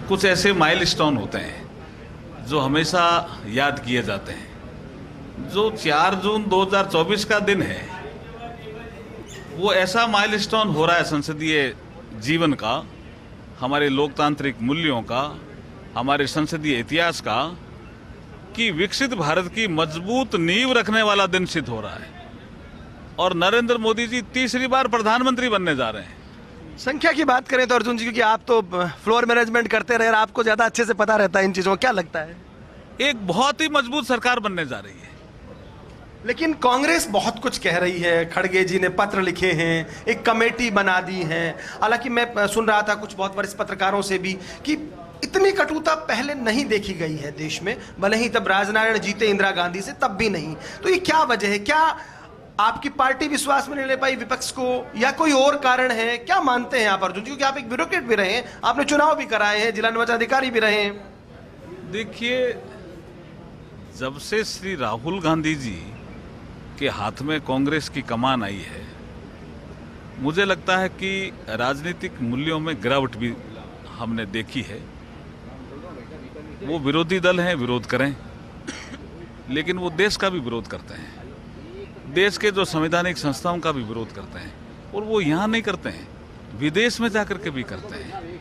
कुछ ऐसे माइलस्टोन होते हैं जो हमेशा याद किए जाते हैं। जो 4 जून 2024 का दिन है वो ऐसा माइलस्टोन हो रहा है संसदीय जीवन का, हमारे लोकतांत्रिक मूल्यों का, हमारे संसदीय इतिहास का, कि विकसित भारत की मजबूत नींव रखने वाला दिन सिद्ध हो रहा है। और नरेंद्र मोदी जी तीसरी बार प्रधानमंत्री बनने जा रहे हैं। संख्या की बात करें तो अर्जुन जी, क्योंकि आप तो फ्लोर मैनेजमेंट करते रहे और आपको ज्यादा अच्छे से पता रहता है इन चीजों, क्या लगता है? एक बहुत ही मजबूत सरकार बनने जा रही है। लेकिन कांग्रेस बहुत कुछ कह रही है, खड़गे जी ने पत्र लिखे हैं, एक कमेटी बना दी है। हालांकि मैं सुन रहा था कुछ बहुत वरिष्ठ पत्रकारों से भी कि इतनी कटुता पहले नहीं देखी गई है देश में, भले ही तब राजनारायण जीते इंदिरा गांधी से, तब भी नहीं। तो ये क्या वजह है? क्या आपकी पार्टी विश्वास में नहीं ले पाई विपक्ष को, या कोई और कारण है? क्या मानते हैं आप अर्जुन जी? क्योंकि आप एक ब्यूरोक्रेट भी रहे हैं, आपने चुनाव भी कराए हैं, जिला निर्वाचन अधिकारी भी रहे हैं। देखिए, जब से श्री राहुल गांधी जी के हाथ में कांग्रेस की कमान आई है, मुझे लगता है कि राजनीतिक मूल्यों में गिरावट भी हमने देखी है। वो विरोधी दल हैं, विरोध करें, लेकिन वो देश का भी विरोध करते हैं, देश के जो संवैधानिक संस्थाओं का भी विरोध करते हैं। और वो यहाँ नहीं करते हैं, विदेश में जाकर के भी करते हैं।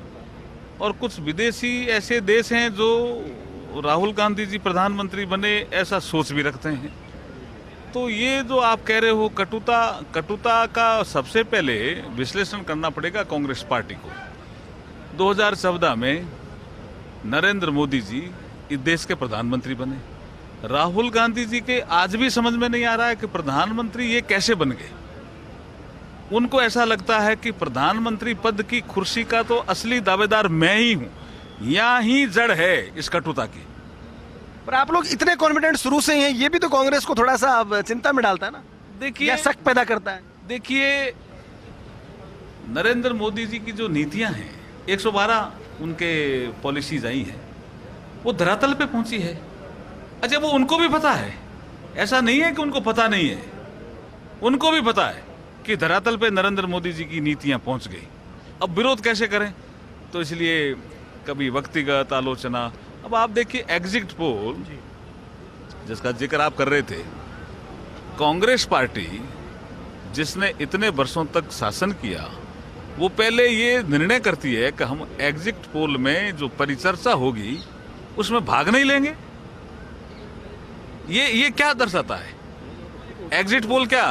और कुछ विदेशी ऐसे देश हैं जो राहुल गांधी जी प्रधानमंत्री बने ऐसा सोच भी रखते हैं। तो ये जो आप कह रहे हो कटुता का सबसे पहले विश्लेषण करना पड़ेगा कांग्रेस पार्टी को। 2014 में नरेंद्र मोदी जी इस देश के प्रधानमंत्री बने। राहुल गांधी जी के आज भी समझ में नहीं आ रहा है कि प्रधानमंत्री ये कैसे बन गए। उनको ऐसा लगता है कि प्रधानमंत्री पद की कुर्सी का तो असली दावेदार मैं ही हूं। यहाँ ही जड़ है इस कटुता की। पर आप लोग इतने कॉन्फिडेंट शुरू से ही हैं, ये भी तो कांग्रेस को थोड़ा सा अब चिंता में डालता है ना, देखिए, या शक पैदा करता है। देखिए, नरेंद्र मोदी जी की जो नीतियां हैं, 112 उनके पॉलिसीज आई हैं, वो धरातल पे पहुंची है। अच्छा, वो उनको भी पता है, ऐसा नहीं है कि उनको पता नहीं है, उनको भी पता है कि धरातल पे नरेंद्र मोदी जी की नीतियां पहुंच गई। अब विरोध कैसे करें? तो इसलिए कभी व्यक्तिगत आलोचना। अब आप देखिए एग्जिट पोल जिसका जिक्र आप कर रहे थे, कांग्रेस पार्टी जिसने इतने वर्षों तक शासन किया, वो पहले ये निर्णय करती है कि हम एग्जिट पोल में जो परिचर्चा होगी उसमें भाग नहीं लेंगे। ये क्या दर्शाता है? एग्जिट पोल क्या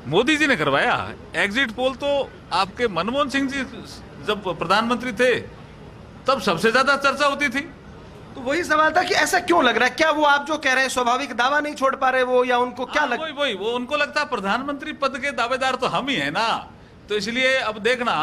मोदी जी ने करवाया? एग्जिट पोल तो आपके मनमोहन सिंह जी जब प्रधानमंत्री थे तब सबसे ज्यादा चर्चा होती थी। तो वही सवाल था कि ऐसा क्यों लग रहा है? क्या वो आप जो कह रहे हैं स्वाभाविक दावा नहीं छोड़ पा रहे वो, या उनको क्या लग वही वो उनको लगता है प्रधानमंत्री पद के दावेदार तो हम ही है ना। तो इसलिए अब देखना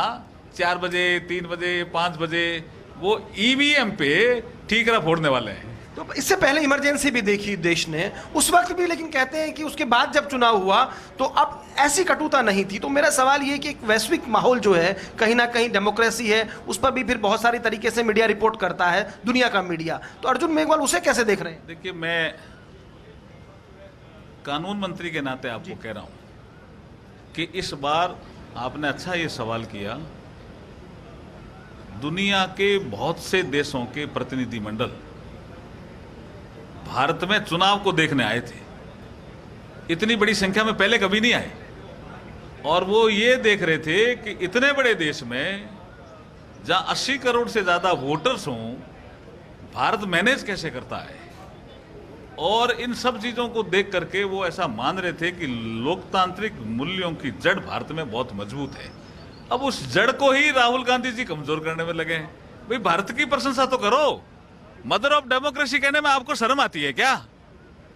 4 बजे, 3 बजे, 5 बजे वो ईवीएम पे ठीकरा फोड़ने वाले हैं। तो इससे पहले इमरजेंसी भी देखी देश ने, उस वक्त भी, लेकिन कहते हैं कि उसके बाद जब चुनाव हुआ तो अब ऐसी कटुता नहीं थी। तो मेरा सवाल ये कि एक वैश्विक माहौल जो है, कहीं ना कहीं डेमोक्रेसी है, उस पर भी फिर बहुत सारी तरीके से मीडिया रिपोर्ट करता है, दुनिया का मीडिया। तो अर्जुन मेघवाल उसे कैसे देख रहे हैं? देखिए, मैं कानून मंत्री के नाते आपको कह रहा हूं कि इस बार आपने अच्छा ये सवाल किया। दुनिया के बहुत से देशों के प्रतिनिधिमंडल भारत में चुनाव को देखने आए थे। इतनी बड़ी संख्या में पहले कभी नहीं आए। और वो ये देख रहे थे कि इतने बड़े देश में जहां 80 करोड़ से ज्यादा वोटर्स हों, भारत मैनेज कैसे करता है। और इन सब चीजों को देख करके वो ऐसा मान रहे थे कि लोकतांत्रिक मूल्यों की जड़ भारत में बहुत मजबूत है। अब उस जड़ को ही राहुल गांधी जी कमजोर करने में लगे हैं। भाई, भारत की प्रशंसा तो करो। मदर ऑफ डेमोक्रेसी कहने में आपको शर्म आती है क्या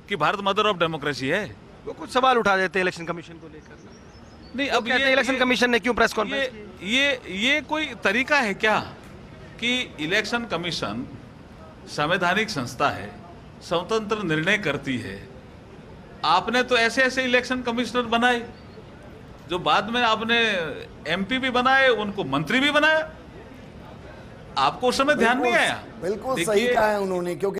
कि भारत मदर ऑफ डेमोक्रेसी है? वो कुछ सवाल उठा देते हैं इलेक्शन कमीशन को लेकर। नहीं, अब ये इलेक्शन कमीशन ने क्यों प्रेस कॉन्फ्रेंस की? ये कोई तरीका है क्या कि इलेक्शन कमीशन संवैधानिक संस्था है, स्वतंत्र निर्णय करती है। आपने तो ऐसे ऐसे इलेक्शन कमिश्नर बनाए जो बाद में आपने एमपी भी बनाए, उनको मंत्री भी बनाया। आपको उस समय ध्यान नहीं आया? बिल्कुल सही कहा है उन्होंने, क्योंकि